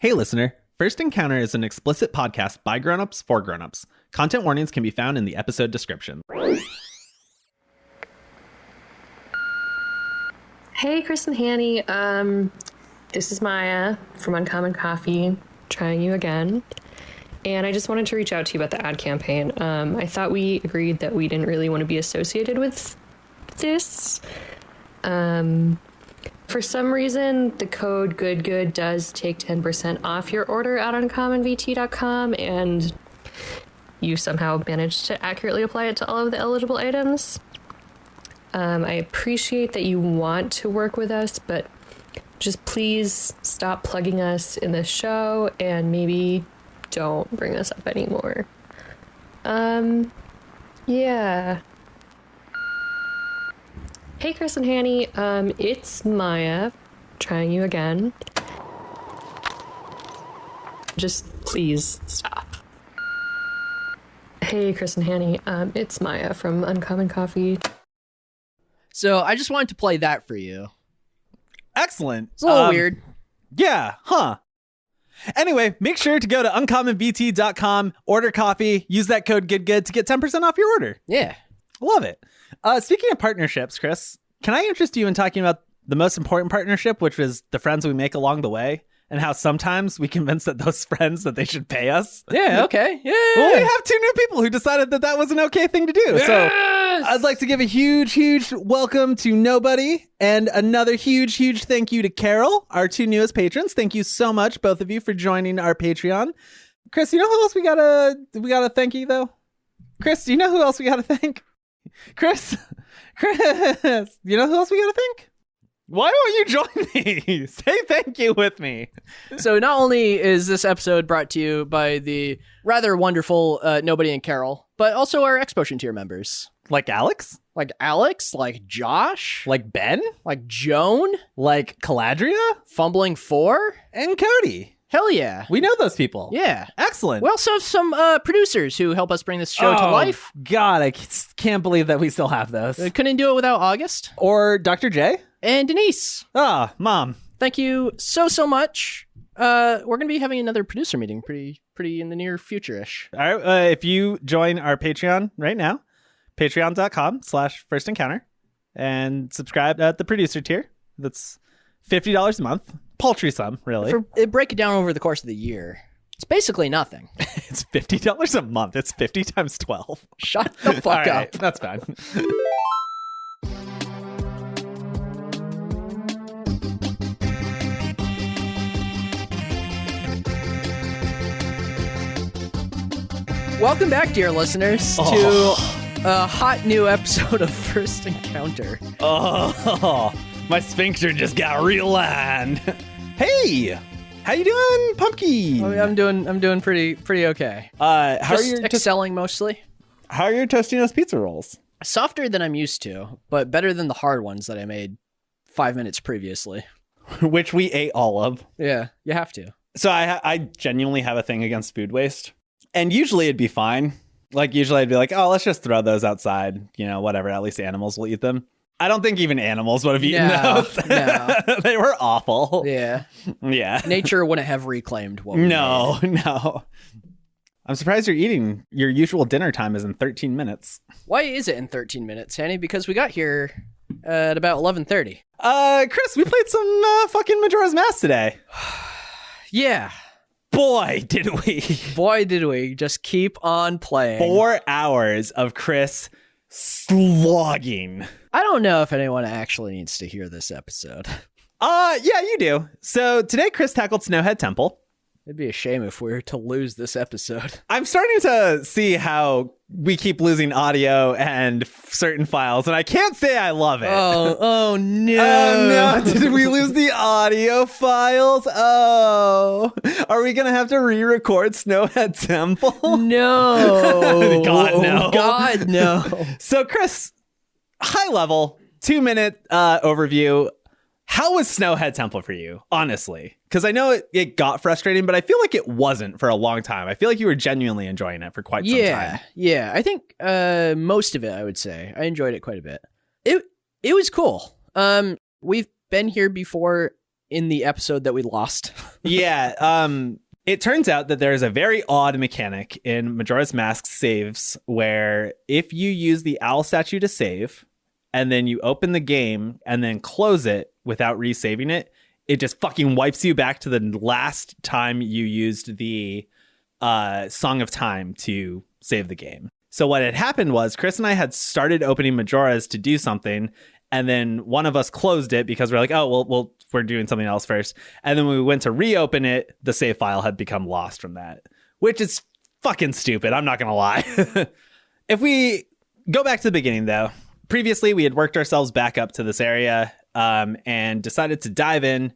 Hey listener, First Encounter is an explicit podcast by grown-ups for grown-ups. Content warnings can be found in the episode description. Hey, Chris and Hanny. This is Maya from Uncommon Coffee, trying you again. And I just wanted to reach out to you about the ad campaign. I thought we agreed that we didn't really want to be associated with this. For some reason, the code GOODGOOD does take 10% off your order at uncommonvt.com, and you somehow managed to accurately apply it to all of the eligible items. I appreciate that you want to work with us, but just please stop plugging us in the show and maybe don't bring us up anymore. Yeah. Hey, Chris and Hanny, it's Maya, trying you again. Just please stop. Hey, Chris and Hanny, it's Maya from Uncommon Coffee. So I just wanted to play that for you. Excellent. It's a little weird. Yeah, huh. Anyway, make sure to go to uncommonvt.com, order coffee, use that code GOODGOOD to get 10% off your order. Yeah. Love it. Speaking of partnerships, Chris, can I interest you in talking about the most important partnership, which was the friends we make along the way, and how sometimes we convince those friends that they should pay us? Yeah, okay. Yeah. Well, we have two new people who decided that that was an okay thing to do. Yes! So I'd like to give a huge welcome to Nobody and another huge thank you to Carol, our two newest patrons. Thank you so much, both of you, for joining our Patreon. Chris, you know who else we gotta thank you, though? Chris, do you know who else we gotta thank? Chris, you know who else we gotta thank? Why won't you join me? Say thank you with me. So not only is this episode brought to you by the rather wonderful Nobody and Carol, but also our X-Potion tier members. Like Alex? Like Alex, like Josh, Like Ben? like Joan, Like Caladria? Fumbling 4. And Cody. Hell yeah. We know those people. Yeah. Excellent. We also have some producers who help us bring this show to life. God, I can't believe that we still have those. We couldn't do it without August. Or Dr. J. And Denise. Mom. Thank you so much. We're going to be having another producer meeting pretty in the near future-ish. All right, if you join our Patreon right now, patreon.com/firstencounter, and subscribe at the producer tier. That's $50 a month. Paltry sum, really. Break it down over the course of the year. It's basically nothing. It's $50 a month. It's 50 times 12. Shut the fuck All up. right, that's fine. Welcome back, dear listeners, to a hot new episode of First Encounter. Oh, my sphincter just got realigned. Hey, how you doing, Pumpkin? I'm doing pretty okay. How are Just your excelling mostly. How are your Tostino's pizza rolls? Softer than I'm used to, but better than the hard ones that I made 5 minutes previously. Which we ate all of. Yeah, you have to. So I genuinely have a thing against food waste. And usually it'd be fine. Like, usually I'd be like, oh, let's just throw those outside. You know, whatever. At least animals will eat them. I don't think even animals would have eaten those. No. They were awful. Yeah. Yeah. Nature wouldn't have reclaimed what we made. No. I'm surprised you're eating. Your usual dinner time is in 13 minutes. Why is it in 13 minutes, Hanny? Because we got here at about 11:30. Chris, we played some fucking Majora's Mask today. Yeah. Boy, did we. Boy, did we just keep on playing. 4 hours of Chris slogging. I don't know if anyone actually needs to hear this episode. Yeah, you do. So today Chris tackled Snowhead Temple. It'd be a shame if we were to lose this episode. I'm starting to see how we keep losing audio and certain files, and I can't say I love it. Oh no. Oh no, did we lose the audio files? Oh, are we going to have to re-record Snowhead Temple? No. God, no. God, no. So Chris, high level, 2-minute overview. How was Snowhead Temple for you, honestly? Because I know it got frustrating, but I feel like it wasn't for a long time. I feel like you were genuinely enjoying it for quite some time. Yeah. I think most of it, I would say. I enjoyed it quite a bit. It was cool. We've been here before in the episode that we lost. Yeah. It turns out that there's a very odd mechanic in Majora's Mask saves where if you use the owl statue to save and then you open the game and then close it without resaving it, it just fucking wipes you back to the last time you used the Song of Time to save the game. So what had happened was Chris and I had started opening Majora's to do something, and then one of us closed it because we're like, oh, we're doing something else first. And then when we went to reopen it, the save file had become lost from that, which is fucking stupid. I'm not going to lie. If we go back to the beginning, though, previously we had worked ourselves back up to this area and decided to dive in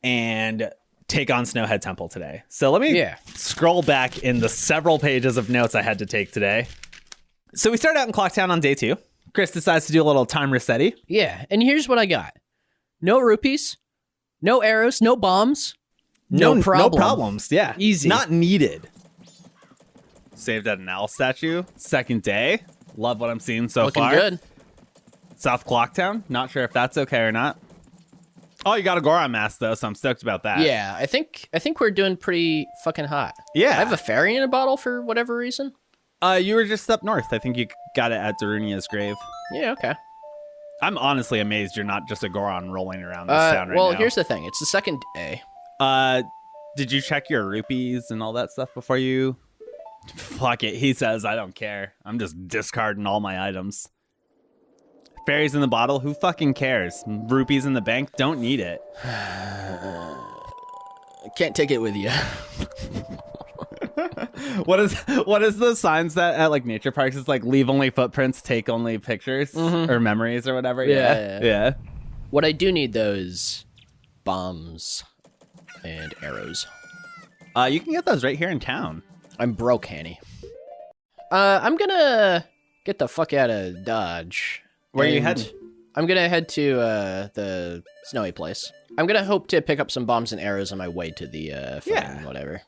and take on Snowhead Temple today. So let me scroll back in the several pages of notes I had to take today. So we started out in Clocktown on day 2. Chris decides to do a little time resetty. Yeah, and here's what I got. No rupees, no arrows, no bombs, no problems. Yeah. Easy. Not needed. Saved at an owl statue. Second day. Love what I'm seeing so Looking far. good. South Clocktown. Not sure if that's okay or not. Oh, you got a Goron mask, though, so I'm stoked about that. Yeah, I think we're doing pretty fucking hot. Yeah. I have a fairy in a bottle for whatever reason. You were just up north. I think you got it at Darunia's grave. Yeah, okay. I'm honestly amazed you're not just a Goron rolling around this town right now. Well, here's the thing. It's the second day. Did you check your rupees and all that stuff before you... Fuck it. He says, I don't care. I'm just discarding all my items. Fairies in the bottle? Who fucking cares? Rupees in the bank? Don't need it. I can't take it with you. What is the signs that at like nature parks? It's like leave only footprints, take only pictures or memories or whatever. Yeah. What I do need, though, is bombs and arrows. You can get those right here in town. I'm broke, Hanny. I'm gonna get the fuck out of Dodge. Where are you heading? I'm gonna head to the snowy place. I'm gonna hope to pick up some bombs and arrows on my way to the whatever.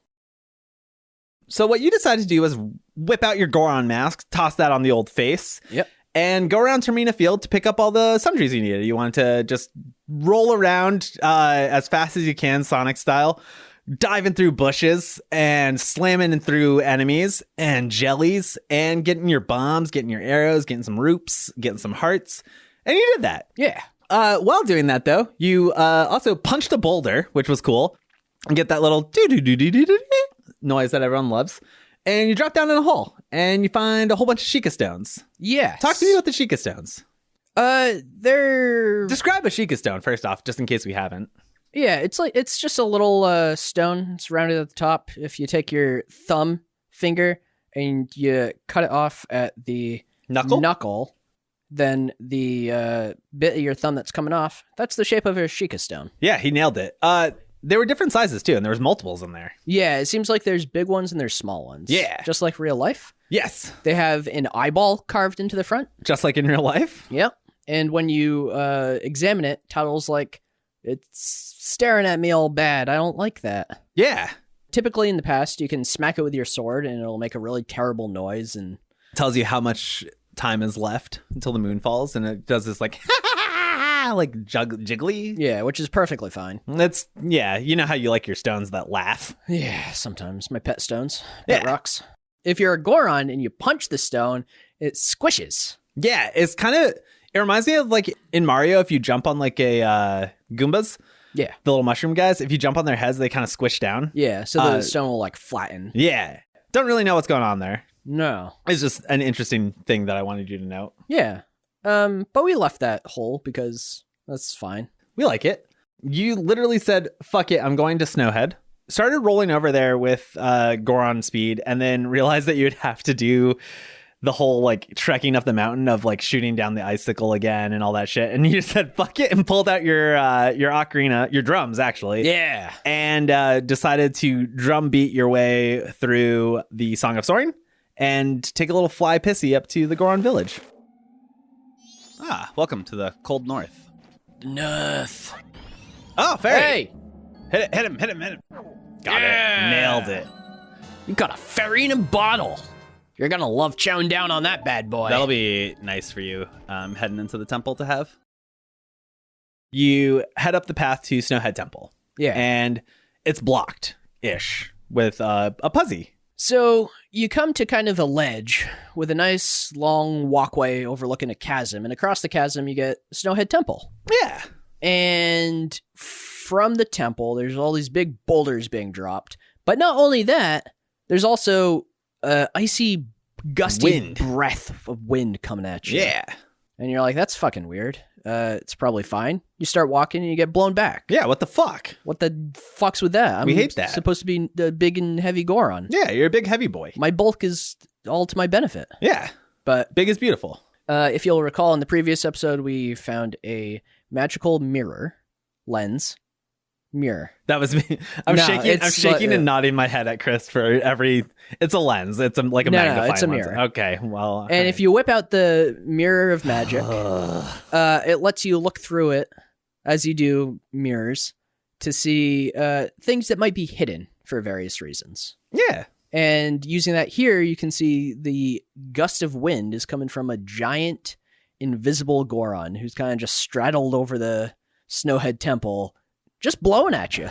So what you decided to do was whip out your Goron mask, toss that on the old face. Yep. And go around Termina Field to pick up all the sundries you needed. You wanted to just roll around as fast as you can, Sonic style, diving through bushes and slamming through enemies and jellies and getting your bombs, getting your arrows, getting some roops, getting some hearts. And you did that. Yeah. While doing that, though, you also punched a boulder, which was cool, and get that little doo-doo-doo-doo-doo-doo noise that everyone loves. And you drop down in a hole and you find a whole bunch of Sheikah stones. Yes. Talk to me about the Sheikah stones. They're... Describe a Sheikah stone first off, just in case we haven't. Yeah, it's just a little stone. It's rounded at the top. If you take your thumb finger and you cut it off at the knuckle, then the bit of your thumb that's coming off, that's the shape of a Sheikah stone. Yeah, he nailed it. There were different sizes too, and there was multiples in there. Yeah, it seems like there's big ones and there's small ones. Yeah. Just like real life. Yes. They have an eyeball carved into the front. Just like in real life. Yep. And when you examine it, Tuttle's like, it's staring at me all bad. I don't like that. Yeah. Typically in the past, you can smack it with your sword and it'll make a really terrible noise and tells you how much time is left until the moon falls, and it does this like like jiggly. Yeah, which is perfectly fine. That's you know how you like your stones that laugh. Yeah, sometimes my pet stones, pet rocks. If you're a Goron and you punch the stone, it squishes. Yeah, it reminds me of like in Mario, if you jump on like a Goombas. Yeah. The little mushroom guys, if you jump on their heads, they kind of squish down. Yeah, so the stone will like flatten. Yeah. Don't really know what's going on there. No. It's just an interesting thing that I wanted you to note. Yeah. But we left that hole because that's fine. We like it. You literally said, fuck it, I'm going to Snowhead. Started rolling over there with Goron speed, and then realized that you'd have to do the whole like trekking up the mountain of like shooting down the icicle again and all that shit. And you said, fuck it, and pulled out your ocarina, your drums actually. Yeah. And decided to drum beat your way through the Song of Soaring and take a little fly pissy up to the Goron village. Ah, welcome to the cold north. North. Oh, fairy. Hey. Hit him. Got it. Nailed it. You got a fairy in a bottle. You're gonna love chowing down on that bad boy. That'll be nice for you heading into the temple to have. You head up the path to Snowhead Temple. Yeah. And it's blocked-ish with a puzzle. So you come to kind of a ledge with a nice long walkway overlooking a chasm, and across the chasm you get Snowhead Temple. Yeah. And from the temple, there's all these big boulders being dropped. But not only that, there's also icy, gusty breath of wind coming at you. Yeah. And you're like, that's fucking weird. It's probably fine. You start walking and you get blown back. Yeah, what the fuck? What the fuck's with that? We hate that. Supposed to be the big and heavy Goron. Yeah, you're a big heavy boy. My bulk is all to my benefit. Yeah, but big is beautiful. If you'll recall, in the previous episode, we found a magical lens. That was me. I'm shaking and nodding my head at Chris for every. It's a lens. It's like a magnifying it's a lens. mirror. Okay, well. And if you whip out the mirror of magic, it lets you look through it as you do mirrors to see things that might be hidden for various reasons. Yeah. And using that here, you can see the gust of wind is coming from a giant invisible Goron who's kind of just straddled over the Snowhead Temple, just blowing at you.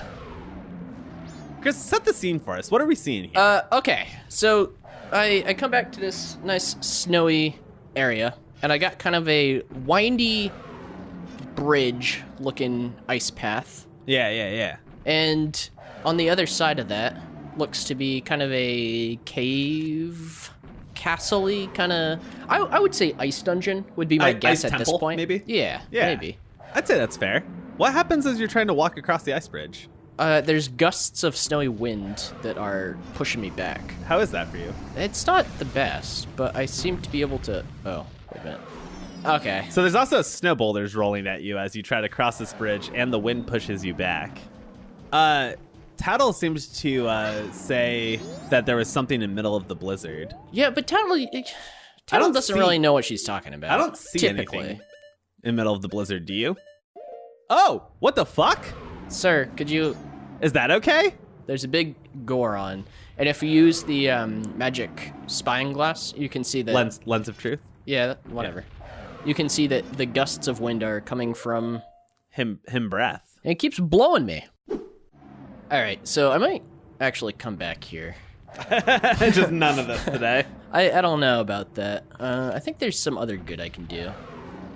Chris, set the scene for us. What are we seeing here? Okay. So I come back to this nice snowy area, and I got kind of a windy bridge-looking ice path. Yeah. And on the other side of that looks to be kind of a cave, castle-y kind of... I would say ice dungeon would be my guess at temple, this point. Maybe? Yeah, maybe. I'd say that's fair. What happens as you're trying to walk across the ice bridge? There's gusts of snowy wind that are pushing me back. How is that for you? It's not the best, but I seem to be able to... Oh, wait a minute. Okay. So there's also snow boulders rolling at you as you try to cross this bridge, and the wind pushes you back. Tattle seems to say that there was something in the middle of the blizzard. Yeah, but Tattle doesn't really know what she's talking about. I don't see anything in the middle of the blizzard, do you? Oh, what the fuck? Sir, could you... Is that okay? There's a big Goron, and if you use the magic spying glass, you can see that... Lens of truth? Yeah, whatever. You can see that the gusts of wind are coming from... Him breath. And it keeps blowing me. Alright, so I might actually come back here. Just none of this today. I don't know about that. I think there's some other good I can do.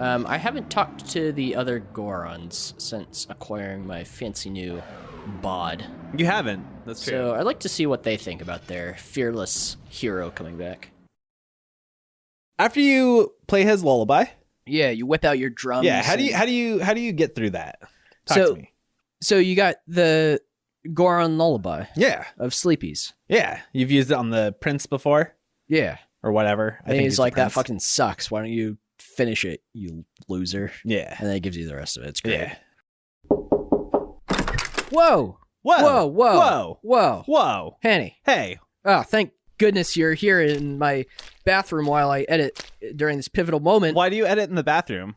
I haven't talked to the other Gorons since acquiring my fancy new bod. You haven't. That's true. So I'd like to see what they think about their fearless hero coming back. After you play his lullaby, yeah, you whip out your drums. Yeah, how do you get through that? Talk to me. So you got the Goron lullaby. Yeah, of Sleepy's. Yeah, you've used it on the Prince before. Yeah, or whatever. I think he's like, that fucking sucks. Why don't you finish it, you loser? Yeah, and then it gives you the rest of it. It's great. Yeah. Whoa! Whoa! Whoa! Whoa! Whoa! Whoa! Hanny. Hey. Oh, thank goodness you're here in my bathroom while I edit during this pivotal moment. Why do you edit in the bathroom?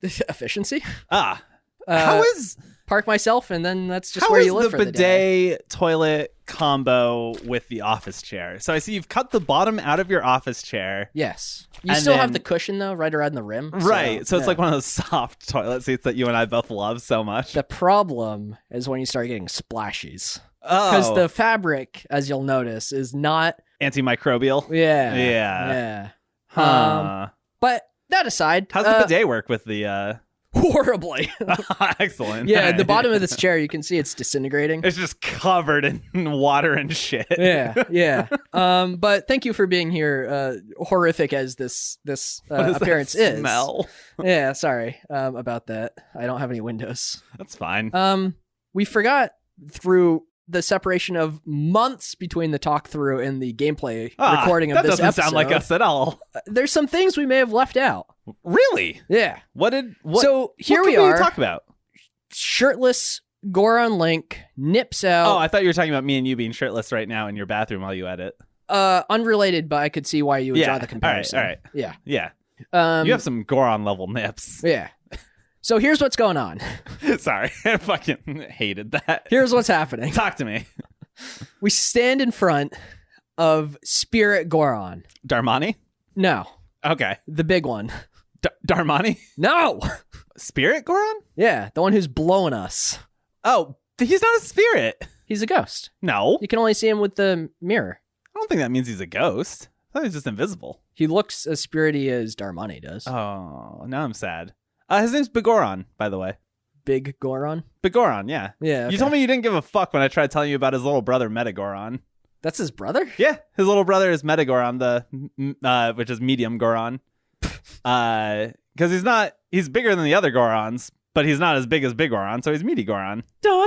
Efficiency. How is... Park myself, and then that's just where you live for the day. How is the bidet toilet combo with the office chair? So I see you've cut the bottom out of your office chair. Yes. You still have the cushion, though, right around the rim. Right. So it's like one of those soft toilet seats that you and I both love so much. The problem is when you start getting splashies. Oh. Because the fabric, as you'll notice, is not... antimicrobial? Yeah. But that aside... How's the bidet work with the... Horribly. Excellent. Yeah, at the bottom of this chair, you can see it's disintegrating. It's just covered in water and shit. Yeah. But thank you for being here, horrific as this appearance is. Smell? Yeah, sorry about that. I don't have any windows. That's fine. We forgot through the separation of months between the talk through and the gameplay recording of this episode. That doesn't sound like us at all. There's some things we may have left out. Really? Yeah. So here what we can are. we talk about? Shirtless Goron Link nips out. Oh, I thought you were talking about me and you being shirtless right now in your bathroom while you edit. Unrelated, but I could see why you would draw the comparison. All right. Yeah. You have some Goron level nips. Yeah. So here's what's going on. Sorry, I fucking hated that. Here's what's happening. Talk to me. We stand in front of Spirit Goron. Darmani? No. Okay. The big one. Darmani? No. Spirit Goron? Yeah, the one who's blowing us. Oh, He's not a spirit. He's a ghost. No. You can only see him with the mirror. I don't think that means he's a ghost. I thought he's just invisible. He looks as spirity as Darmani does. Oh, now I'm sad. His name's Bigoron, by the way. Big Goron? Bigoron, yeah. Yeah. Okay. You told me you didn't give a fuck when I tried telling you about his little brother, Metagoron. That's his brother? Yeah, his little brother is Metagoron, which is medium Goron. Because he's bigger than the other Gorons, but he's not as big as Big Goron, so he's Meaty Goron. So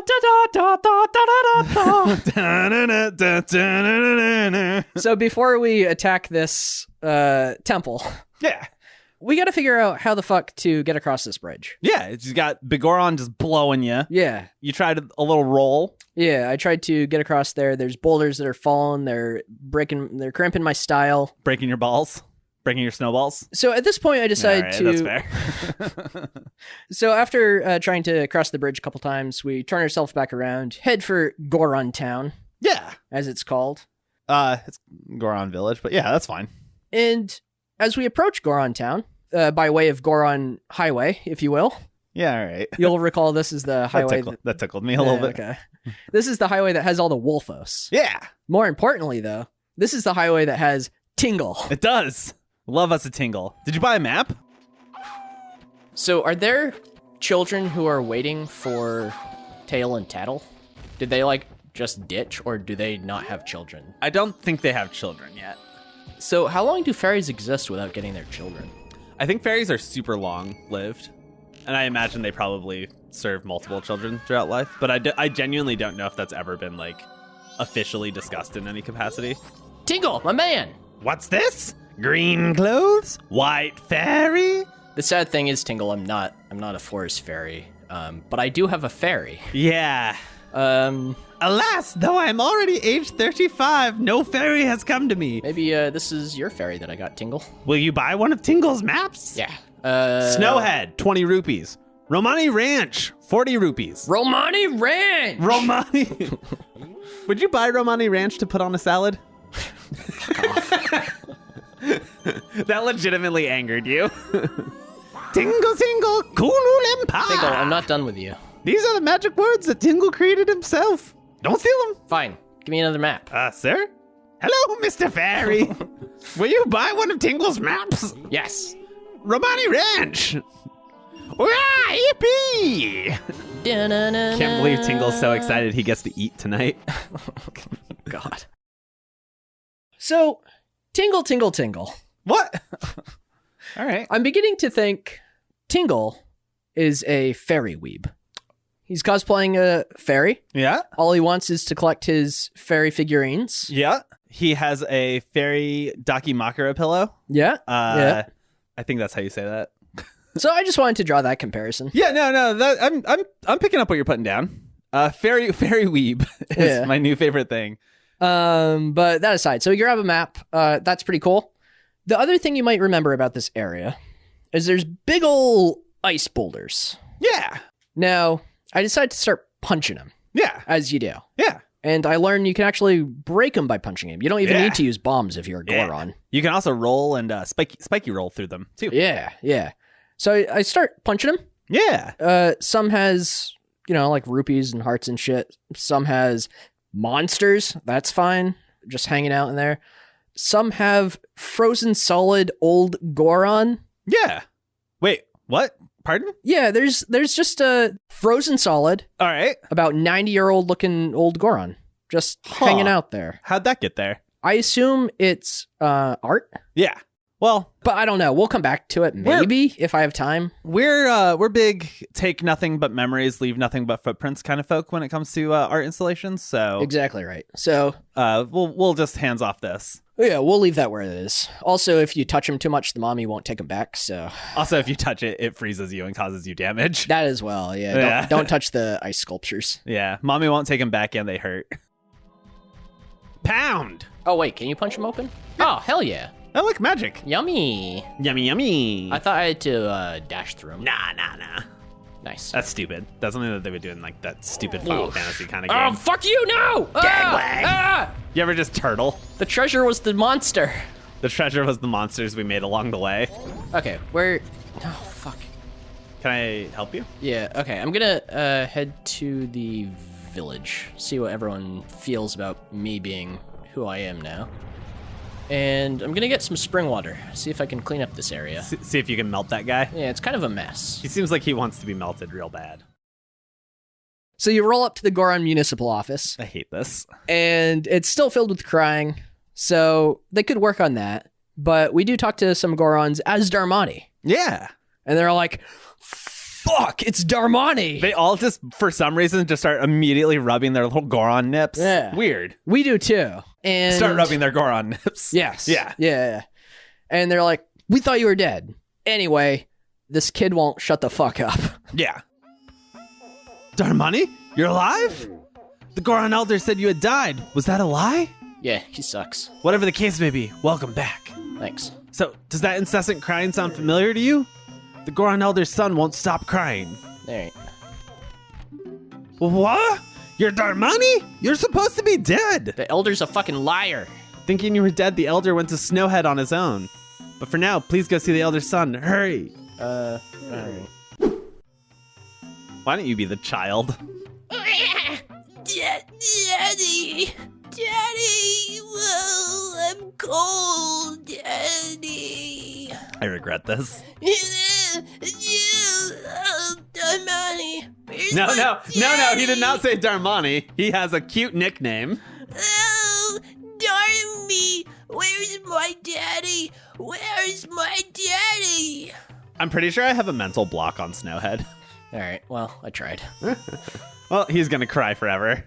before we attack this temple, Yeah. we got to figure out how the fuck to get across this bridge. Yeah, you got Bigoron just blowing you. Yeah. You tried a little roll. Yeah, I tried to get across there. There's boulders that are falling. They're cramping my style. Breaking your balls. Breaking your snowballs. So at this point, I decided to... That's fair. So after trying to cross the bridge a couple times, we turn ourselves back around, head for Goron Town. Yeah. As it's called. It's Goron Village, but yeah, that's fine. And as we approach Goron Town, by way of Goron Highway, if you will. Yeah, all right. You'll recall this is the highway... That tickled me a little bit. Okay. This is the highway that has all the Wolfos. Yeah. More importantly, though, this is the highway that has Tingle. It does. Love us a tingle. Did you buy a map? So are there children who are waiting for Tail and Tattle? Did they, just ditch, or do they not have children? I don't think they have children yet. So how long do fairies exist without getting their children? I think fairies are super long-lived, and I imagine they probably serve multiple children throughout life, but I genuinely don't know if that's ever been, officially discussed in any capacity. Tingle, my man! What's this? Green clothes? White fairy? The sad thing is, Tingle, I'm not a forest fairy, but I do have a fairy. Yeah. Alas, though I'm already age 35, no fairy has come to me. Maybe this is your fairy that I got, Tingle. Will you buy one of Tingle's maps? Yeah. Snowhead, 20 rupees. Romani Ranch, 40 rupees. Romani Ranch! Romani. Would you buy Romani Ranch to put on a salad? Fuck off. That legitimately angered you. Tingle, tingle, Kulu Lempa. Tingle, I'm not done with you. These are the magic words that Tingle created himself. Don't steal them. Fine. Give me another map. Sir? Hello, Mr. Fairy. Will you buy one of Tingle's maps? Yes. Romani Ranch. Hurrah, yippee! Can't believe Tingle's so excited he gets to eat tonight. God. So, Tingle, Tingle, Tingle. What? All right. I'm beginning to think Tingle is a fairy weeb. He's cosplaying a fairy. Yeah. All he wants is to collect his fairy figurines. Yeah. He has a fairy Dakimakura pillow. Yeah. Yeah. I think that's how you say that. So I just wanted to draw that comparison. Yeah, no. I'm picking up what you're putting down. Fairy weeb is my new favorite thing. But that aside, so you grab a map. That's pretty cool. The other thing you might remember about this area is there's big ol' ice boulders. Yeah. Now, I decided to start punching them. Yeah. As you do. Yeah. And I learned you can actually break them by punching them. You don't even need to use bombs if you're a Goron. You can also roll and spiky roll through them too. Yeah. So I start punching them. Yeah. Some has, rupees and hearts and shit. Some has monsters. That's fine. Just hanging out in there. Some have frozen solid old Goron. Yeah. Wait, what? Pardon? Yeah, there's just a frozen solid. All right. About 90-year-old looking old Goron. Just hanging out there. How'd that get there? I assume it's art. Yeah. Well, but I don't know. We'll come back to it maybe if I have time. We're big take nothing but memories, leave nothing but footprints kind of folk when it comes to art installations. So exactly right. So we'll just hands off this. Yeah, we'll leave that where it is. Also, if you touch him too much, the mommy won't take him back. So also, if you touch it, it freezes you and causes you damage. That as well. Yeah. Don't touch the ice sculptures. Yeah, mommy won't take him back, and they hurt. Pound. Oh wait, can you punch him open? Yeah. Oh hell yeah. Oh, look, magic. Yummy. Yummy. I thought I had to dash through him. Nah. Nice. That's stupid. That's something that they would do in that stupid Final Fantasy kind of game. Oh, fuck you, no! Gangway! You ever just turtle? The treasure was the monster. The treasure was the monsters we made along the way. Okay, where... Oh, fuck. Can I help you? Yeah, okay. I'm gonna head to the village, see what everyone feels about me being who I am now. And I'm gonna get some spring water, see if I can clean up this area. See if you can melt that guy. Yeah, it's kind of a mess. He seems like he wants to be melted real bad. So you roll up to the Goron municipal office. I hate this. And it's still filled with crying, so they could work on that. But we do talk to some Gorons as Darmani. Yeah. And they're like, fuck, it's Darmani. They all just, for some reason, just start immediately rubbing their little Goron nips. Yeah. Weird. We do too. And Start rubbing their Goron nips. Yes. Yeah. Yeah. And they're like, we thought you were dead. Anyway, this kid won't shut the fuck up. Yeah. Darmani, you're alive? The Goron Elder said you had died. Was that a lie? Yeah, he sucks. Whatever the case may be, welcome back. Thanks. So, does that incessant crying sound familiar to you? The Goron Elder's son won't stop crying. Alright. What? You're Darmani? You're supposed to be dead. The Elder's a fucking liar. Thinking you were dead, the Elder went to Snowhead on his own. But for now, please go see the Elder's son. Hurry. Alright. Why don't you be the child? Daddy, well, I'm cold, Daddy. I regret this. Darmani. No, he did not say Darmani. He has a cute nickname. Oh, darn me. Where's my daddy? Where's my daddy? I'm pretty sure I have a mental block on Snowhead. Alright, well, I tried. Well, he's gonna cry forever.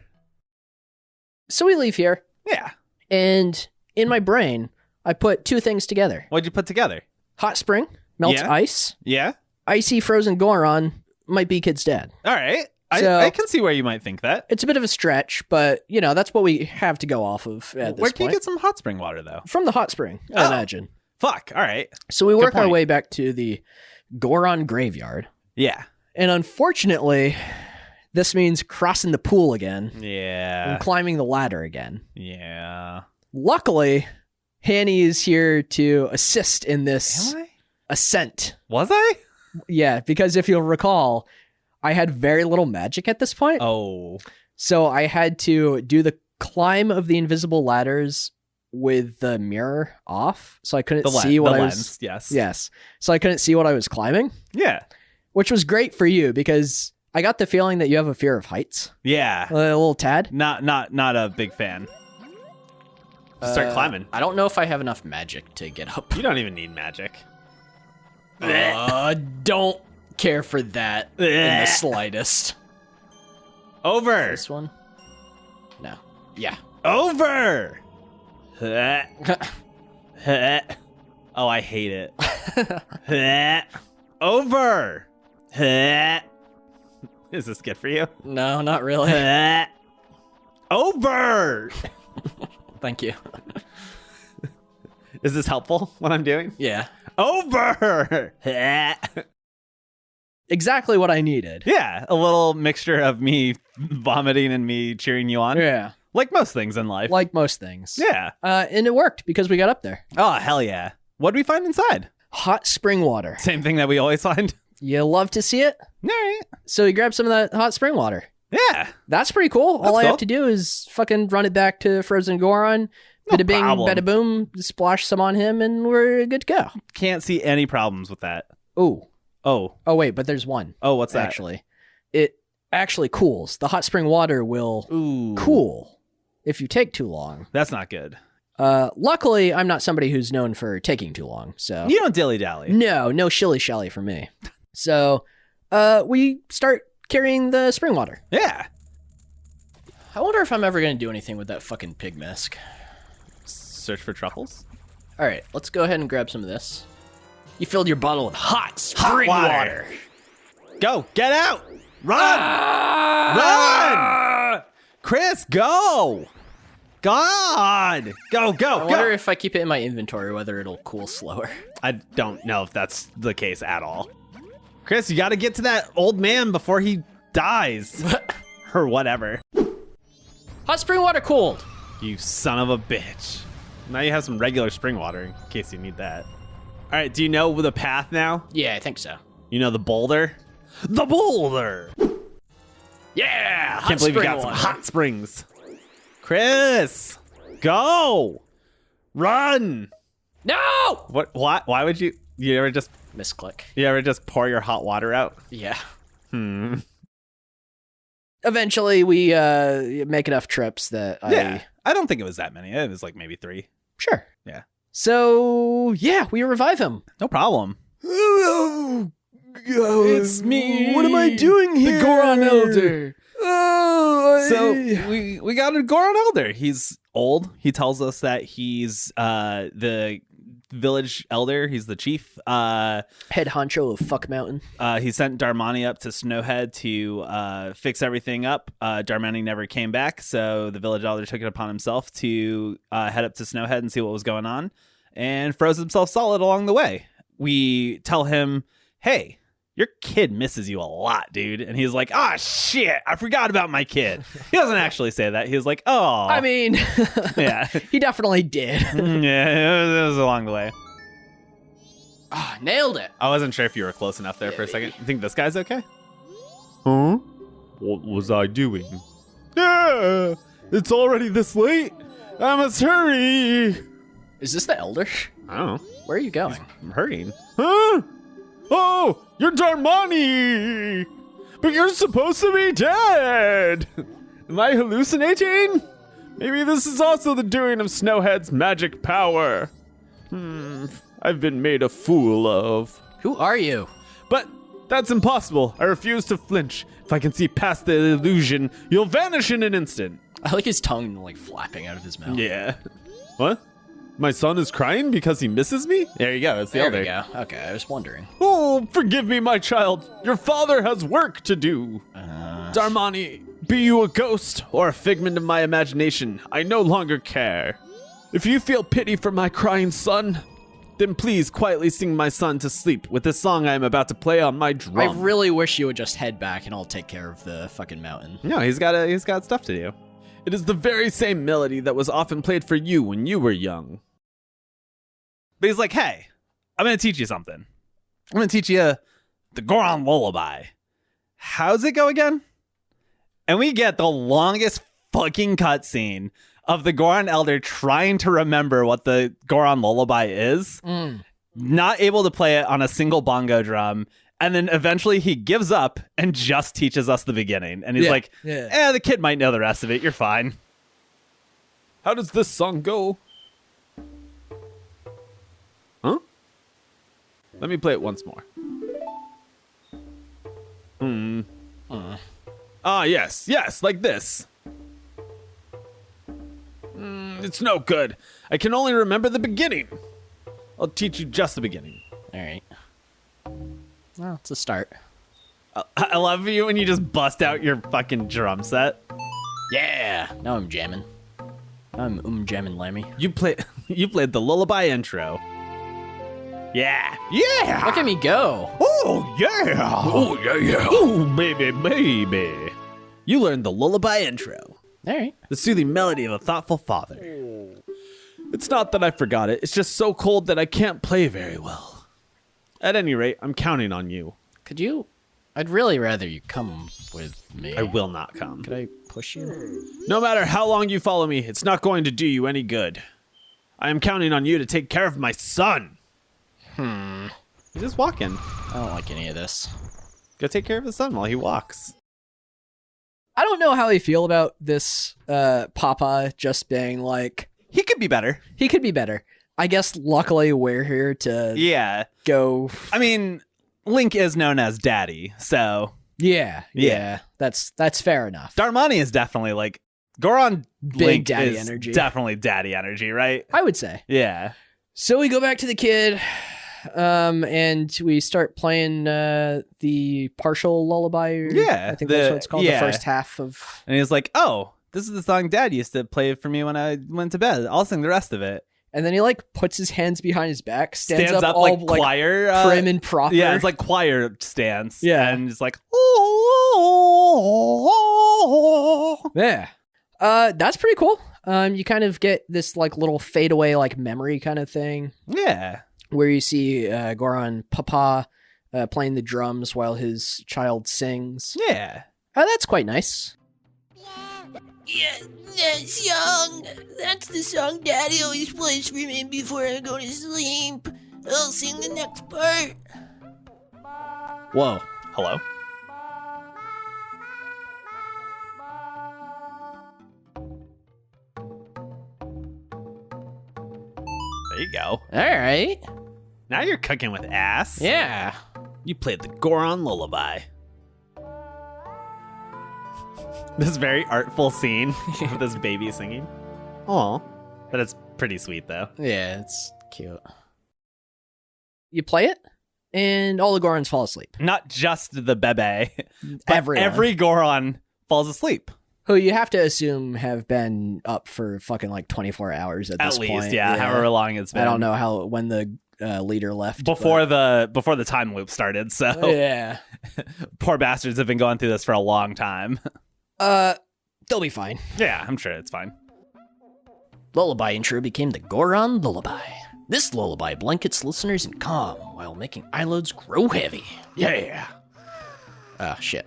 So we leave here, Yeah. and in my brain, I put two things together. What'd you put together? Hot spring, melts Yeah. ice. Yeah? Icy frozen Goron might be kid's dad. All right. So- I can see where you might think that. It's a bit of a stretch, but, you know, that's what we have to go off of at this Where can point. you get some hot spring water, though? From the hot spring, I Oh. imagine. Fuck. All right. So we work our point. way back to the Goron graveyard. Yeah. And unfortunately, this means crossing the pool again Yeah. and climbing the ladder again. Yeah. Luckily, Hanny is here to assist in this Am I? ascent. Was I? Yeah, because if you'll recall, I had very little magic at this point. Oh. So I had to do the climb of the invisible ladders with the mirror off. So I couldn't see what I was. lens, yes. Yes. So I couldn't see what I was climbing, Yeah. which was great for you because I got the feeling that you have a fear of heights. Yeah. A little tad. Not a big fan. Just start climbing. I don't know if I have enough magic to get up. You don't even need magic. Don't care for that in the slightest. Over. This one? No. Yeah. Over. Oh, I hate it. Over. Is this good for you? No, not really. Over. Thank you. Is this helpful, what I'm doing? Yeah. Over. Exactly what I needed. Yeah, a little mixture of me vomiting and me cheering you on. Yeah. Like most things in life. Like most things. Yeah. And it worked because we got up there. Oh, hell yeah. What'd we find inside? Hot spring water. Same thing that we always find. You love to see it? All right. So you grab some of that hot spring water. Yeah. That's pretty cool. All I cool. have to do is fucking run it back to Frozen Goron. No Bada bing, problem. bada boom, splash some on him, and we're good to go. Can't see any problems with that. Ooh. Oh. Oh, wait, but there's one. Oh, what's that? Actually. It actually cools. The hot spring water will Ooh. cool if you take too long. That's not good. Luckily, I'm not somebody who's known for taking too long, so... You don't dilly-dally. No shilly-shally for me. So, we start carrying the spring water. Yeah. I wonder if I'm ever going to do anything with that fucking pig mask. Search for truffles. All right, let's go ahead and grab some of this. You filled your bottle with hot spring water. Go. Get out. Run. Run. Chris, go. God. Go. I wonder if I keep it in my inventory, whether it'll cool slower. I don't know if that's the case at all. Chris, you got to get to that old man before he dies. Or whatever. Hot spring water cooled. You son of a bitch. Now you have some regular spring water in case you need that. All right, do you know the path now? Yeah, I think so. You know the boulder? The boulder! Yeah, Can't believe we got some hot springs. Chris, go. Run. No! What? Why would you? You ever just Misclick. pour your hot water out? Yeah. Hmm. Eventually, we make enough trips that I don't think it was that many. It was like maybe 3. Sure. Yeah. So, yeah, we revive him. No problem. It's me. What am I doing here? The Goron Elder. Oh, So we got a Goron Elder. He's old. He tells us that he's the village elder. He's the chief. head honcho of Fuck Mountain. He sent Darmani up to Snowhead to fix everything up. Darmani never came back, so the village elder took it upon himself to head up to Snowhead and see what was going on, and froze himself solid along the way. We tell him, hey, your kid misses you a lot, dude. And he's like, ah, shit, I forgot about my kid. He doesn't actually say that. He's like, oh. I mean, Yeah. he definitely did. Yeah, it was along the way. Ah, nailed it. I wasn't sure if you were close enough there for a second. You think this guy's okay? Huh? What was I doing? Yeah, it's already this late. I must hurry. Is this the elder? I don't know. Where are you going? I'm hurrying. Huh? Oh, you're Darmani! But you're supposed to be dead! Am I hallucinating? Maybe this is also the doing of Snowhead's magic power. I've been made a fool of. Who are you? But that's impossible. I refuse to flinch. If I can see past the illusion, you'll vanish in an instant. I like his tongue like flapping out of his mouth. Yeah. What? My son is crying because he misses me? There you go. It's the There elder. we go. Okay, I was wondering. Oh, forgive me, my child. Your father has work to do. Darmani, be you a ghost or a figment of my imagination, I no longer care. If you feel pity for my crying son, then please quietly sing my son to sleep with the song I am about to play on my drum. I really wish you would just head back and I'll take care of the fucking mountain. No, he's got stuff to do. It is the very same melody that was often played for you when you were young. But he's like, hey, I'm going to teach you something. I'm going to teach you the Goron lullaby. How's it go again? And we get the longest fucking cutscene of the Goron Elder trying to remember what the Goron lullaby is. Not able to play it on a single bongo drum. And then eventually he gives up and just teaches us the beginning. And he's like, the kid might know the rest of it. You're fine. How does this song go? Huh? Let me play it once more. Ah, yes, like this. It's no good. I can only remember the beginning. I'll teach you just the beginning. All right. Well, it's a start. I love you when you just bust out your fucking drum set. Yeah. Now I'm jamming. I'm jamming Lammy. You played the lullaby intro. Yeah. Look at me go. Oh yeah. Oh baby. You learned the lullaby intro. All right. The soothing melody of a thoughtful father. It's not that I forgot it. It's just so cold that I can't play very well. At any rate, I'm counting on you. Could you? I'd really rather you come with me. I will not come. Could I push you? No matter how long you follow me, it's not going to do you any good. I am counting on you to take care of my son. He's just walking. I don't like any of this. Go take care of his son while he walks. I don't know how I feel about this Papa just being like, He could be better. he could be better. I guess luckily we're here to Yeah. go. I mean, Link is known as Daddy, so Yeah. That's fair enough. Darmani is definitely like Goron. Big Link daddy is energy. Definitely daddy energy, right? I would say. Yeah. So we go back to the kid, and we start playing the partial lullaby. Yeah, I think that's what it's called. yeah. The first half of. And he's like, "Oh, this is the song Dad used to play for me when I went to bed. I'll sing the rest of it." And then he like puts his hands behind his back, stands up all like choir, prim and proper. Yeah, it's like choir stance. Yeah. And it's like, oh. Yeah. That's pretty cool. You kind of get this like little fade away like memory kind of thing Yeah. where you see Goron Papa playing the drums while his child sings. Yeah. Oh, that's quite nice. Yeah, that song. That's the song Daddy always plays for me before I go to sleep. I'll sing the next part. Whoa. Hello? There you go. All right. Now you're cooking with ass. Yeah. You played the Goron lullaby. This very artful scene of this baby singing. Aw. But it's pretty sweet, though. Yeah, it's cute. You play it, and all the Gorons fall asleep. Not just the bebe. But Everyone. every Goron falls asleep. Who you have to assume have been up for fucking like 24 hours at this At least, point. yeah, however long it's been. I don't know when the leader left. Before the time loop started, so Yeah. poor bastards have been going through this for a long time. They'll be fine. Yeah, I'm sure it's fine. Lullaby intro became the Goron lullaby. This lullaby blankets listeners in calm while making eyelids grow heavy. Yeah. Ah, shit.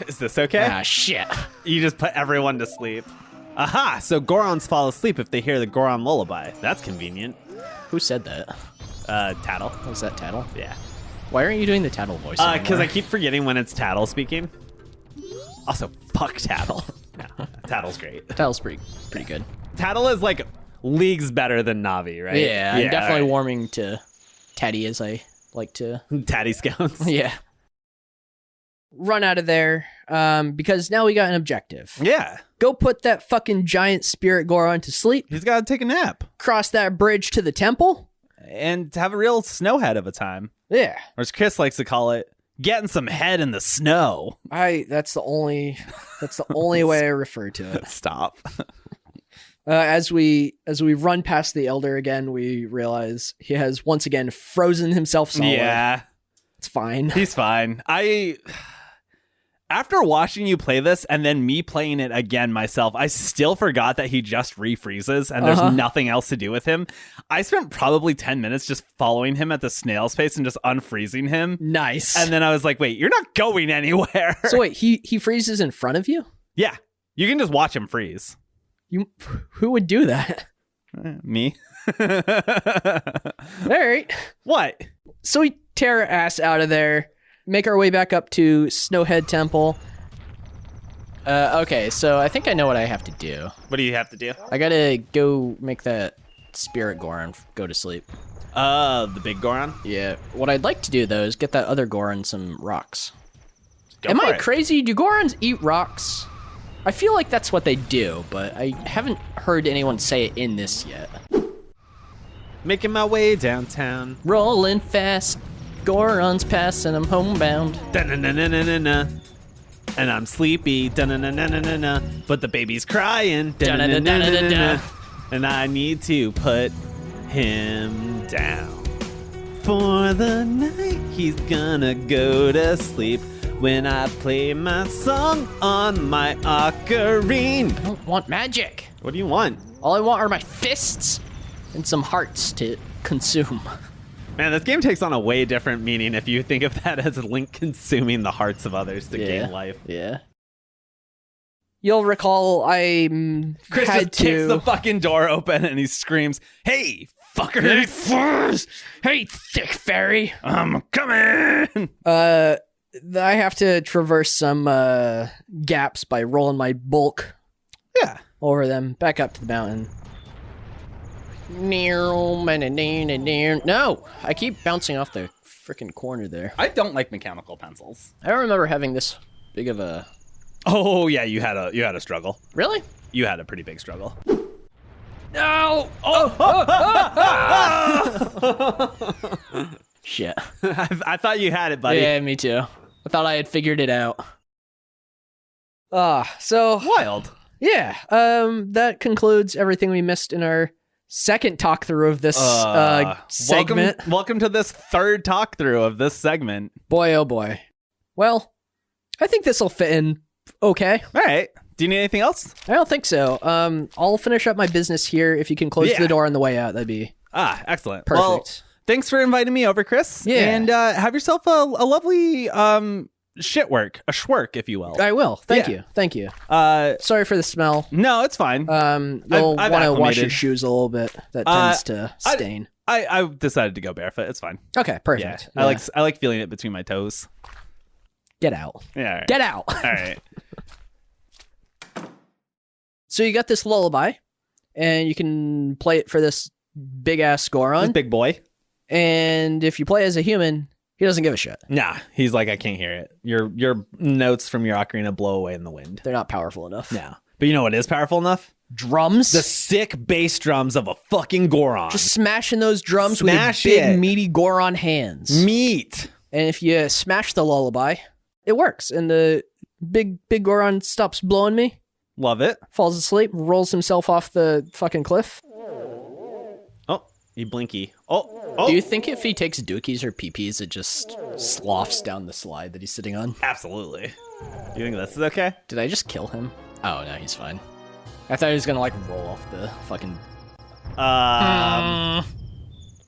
Is this okay? Ah, shit. You just put everyone to sleep. Aha! So Gorons fall asleep if they hear the Goron lullaby. That's convenient. Who said that? Tattle. Was that Tattle? Yeah. Why aren't you doing the Tattle voice Because anymore? I keep forgetting when it's Tattle speaking. Also, fuck Tattle. No, Tattle's great. Tattle's pretty good. Tattle is like leagues better than Navi, right? Yeah, I'm definitely right. warming to Tatty as I like to. Tatty Scouts. Yeah. Run out of there, because now we got an objective. Yeah. Go put that fucking giant spirit Goron to sleep, He's got to take a nap cross that bridge to the temple. and have a real snowhead of a time. Yeah. Or as Chris likes to call it, getting some head in the snow. That's the only way I refer to it. Stop. As we run past the elder again, we realize he has once again frozen himself solid. Yeah. It's fine. He's fine. After watching you play this and then me playing it again myself, I still forgot that he just refreezes and there's nothing else to do with him. I spent probably 10 minutes just following him at the snail's pace and just unfreezing him. Nice. And then I was like, wait, you're not going anywhere. So wait, he freezes in front of you? Yeah. You can just watch him freeze. Who would do that? Me? All right. What? So we tear our ass out of there, make our way back up to Snowhead Temple. Okay, so I think I know what I have to do. What do you have to do? I gotta go make that spirit Goron go to sleep. The big Goron? Yeah. What I'd like to do, though, is get that other Goron some rocks. Go Am for I it. crazy? Do Gorons eat rocks? I feel like that's what they do, but I haven't heard anyone say it in this yet. Making my way downtown. Rolling fast, Goron's passing, I'm homebound. Da-na-na-na-na-na. And I'm sleepy. Da-na-na-na-na-na. But the baby's crying. Da-na-na-na-na-na. And I need to put him down. For the night, he's gonna go to sleep when I play my song on my ocarine. I don't want magic. What do you want? All I want are my fists and some hearts to consume. Man, this game takes on a way different meaning if you think of that as Link consuming the hearts of others to gain life. Yeah. You'll recall I Chris had just kicks to... the fucking door open and he screams, "Hey, fuckers! Hey, thick fairy! I'm coming!" I have to traverse some gaps by rolling my bulk Yeah. over them, back up to the mountain. No, I keep bouncing off the freaking corner there. I don't like mechanical pencils. I don't remember having this big of a... Oh yeah, you had a struggle. Really? You had a pretty big struggle. No! Shit. I thought you had it, buddy. Yeah, me too. I thought I had figured it out. So... Wild. Yeah, that concludes everything we missed in our second talk through of this segment. Welcome to this third talk through of this segment. Boy, oh boy. Well, I think this will fit in okay. All right. Do you need anything else? I don't think so. I'll finish up my business here. If you can close the door on the way out, that'd be Excellent. perfect. Well, thanks for inviting me over, Chris. Yeah. And have yourself a lovely shit work, a schwerk, if you will. I will. Thank you. Sorry for the smell. No, it's fine. You'll I've want to wash acclimated. your shoes a little bit. That tends to stain. I decided to go barefoot. It's fine. Okay, Yeah. perfect. I like feeling it between my toes. Get out. Yeah. All right. Get out. All right. So you got this lullaby, and you can play it for this big ass Goron. This big boy. And if you play as a human, he doesn't give a shit. Nah, he's like, I can't hear it. Your notes from your ocarina blow away in the wind. They're not powerful enough. No. But you know what is powerful enough? Drums. The sick bass drums of a fucking Goron. Just smashing those drums Smash with your big, it. meaty Goron hands. Meat. And if you smash the lullaby, it works. And the big Goron stops blowing me, Love it. falls asleep, rolls himself off the fucking cliff. Oh, you blinky. Oh. Do you think if he takes dookies or peepees, it just sloughs down the slide that he's sitting on? Absolutely. You think this is okay? Did I just kill him? Oh, no, he's fine. I thought he was gonna, like, roll off the fucking...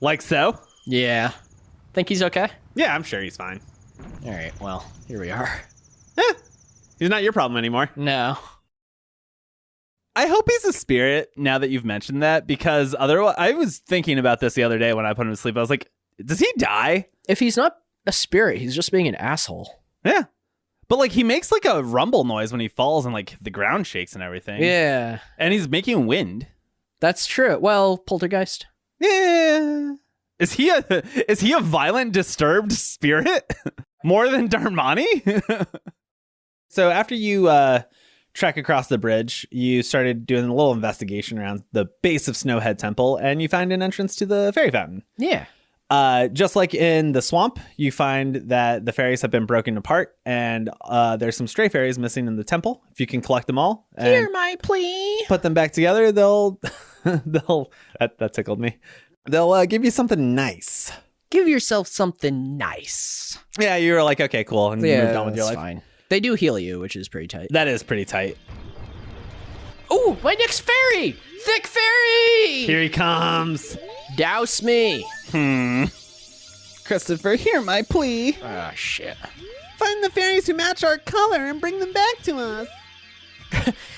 Like so? Yeah. Think he's okay? Yeah, I'm sure he's fine. Alright, well, here we are. He's not your problem anymore. No. I hope he's a spirit now that you've mentioned that, because otherwise, I was thinking about this the other day when I put him to sleep. I was like, does he die? If he's not a spirit, he's just being an asshole. Yeah. But like he makes like a rumble noise when he falls and like the ground shakes and everything. Yeah. And he's making wind. That's true. Well, poltergeist. Yeah. Is he a violent, disturbed spirit? More than Darmani? So after you trek across the bridge, you started doing a little investigation around the base of Snowhead Temple, and you find an entrance to the fairy fountain. Yeah. Just like in the swamp, you find that the fairies have been broken apart, and there's some stray fairies missing in the temple. If you can collect them all and Hear my plea. put them back together, they'll that tickled me. They'll give you something nice. Give yourself something nice. Yeah, you were like, okay, cool, and you moved on with your that's life. fine. They do heal you, which is pretty tight. That is pretty tight. Ooh, my next fairy! Thick fairy! Here he comes. Douse me. Christopher, hear my plea. Ah, shit. Find the fairies who match our color and bring them back to us.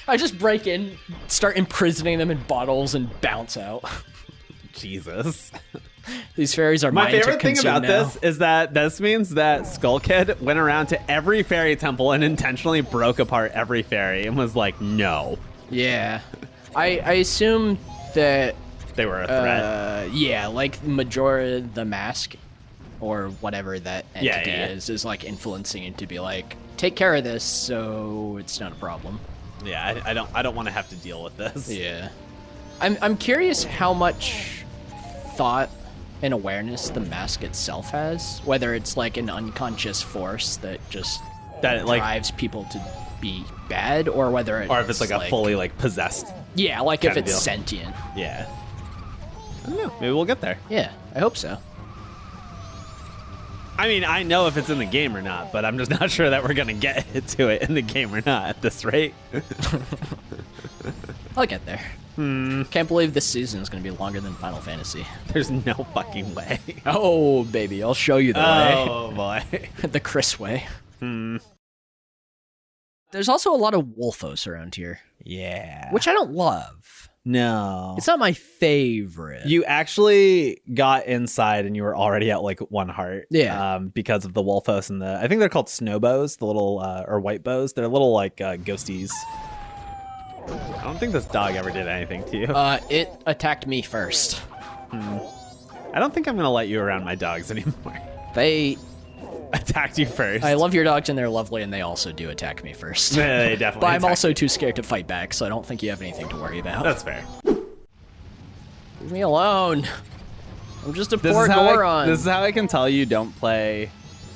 I just break in, start imprisoning them in bottles, and bounce out. Jesus. These fairies are My mine to favorite thing consume about now. this is that this means that Skull Kid went around to every fairy temple and intentionally broke apart every fairy and was like, no. Yeah. I assume that... They were a threat. Yeah, like Majora the Mask, or whatever that entity Yeah. is like influencing it to be like, take care of this so it's not a problem. Yeah, I don't want to have to deal with this. Yeah. I'm curious how much thought and awareness the mask itself has, whether it's like an unconscious force that just drives people to be bad, or whether Or if it's like a fully like possessed. Yeah, like if kinda it's deal. sentient. Yeah. I don't know. Maybe we'll get there. Yeah, I hope so. I mean, I know if it's in the game or not, but I'm just not sure that we're going to get to it in the game or not at this rate. I'll get there. Can't believe this season is going to be longer than Final Fantasy. There's no fucking way. Oh, baby, I'll show you the way. Oh, boy. The Chris way. There's also a lot of Wolfos around here, Yeah. which I don't love. No. It's not my favorite. You actually got inside and you were already at like one heart. Yeah. Because of the Wolfos and I think they're called snowbows, the little, or white bows. They're little like ghosties. I don't think this dog ever did anything to you. It attacked me first. I don't think I'm going to let you around my dogs anymore. They... Attacked you first. I love your dogs and they're lovely, and they also do attack me first. Yeah, they definitely But I'm attack also too scared to fight back, so I don't think you have anything to worry about. That's fair. Leave me alone. I'm just a poor is how Goron. this is how I can tell you don't play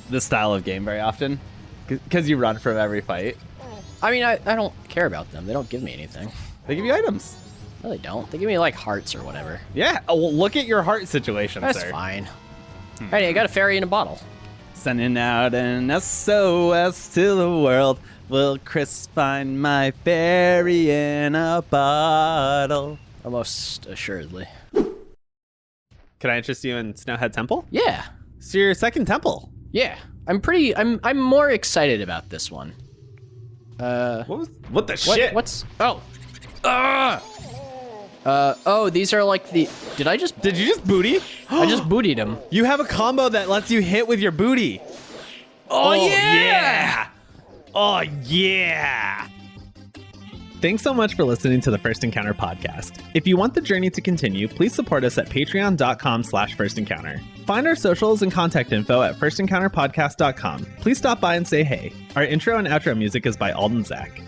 this style of game very often. Because you run from every fight. I mean, I don't care about them. They don't give me anything. They give you items. No, they don't. They give me, like, hearts or whatever. Yeah. Oh, well, look at your heart situation, That's sir. fine. Hey, I got a fairy in a bottle. Sending out an SOS to the world. Will Chris find my fairy in a bottle? Almost assuredly. Can I interest you in Snowhead Temple? Yeah. It's your second temple. Yeah. I'm more excited about this one. What the shit? What's these are like the Did you just booty? I just bootied him. You have a combo that lets you hit with your booty. Oh yeah! Oh yeah! Thanks so much for listening to the First Encounter podcast. If you want the journey to continue, please support us at patreon.com/firstencounter. Find our socials and contact info at firstencounterpodcast.com. Please stop by and say hey. Our intro and outro music is by Alden Zach.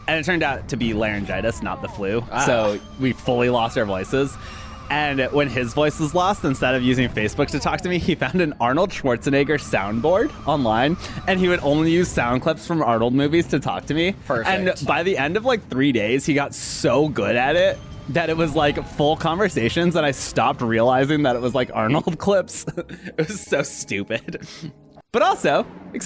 And it turned out to be laryngitis, not the flu. So we fully lost our voices. And when his voice was lost, instead of using Facebook to talk to me, he found an Arnold Schwarzenegger soundboard online, and he would only use sound clips from Arnold movies to talk to me. Perfect. And by the end of like 3 days, he got so good at it that it was like full conversations, and I stopped realizing that it was like Arnold clips. It was so stupid. But also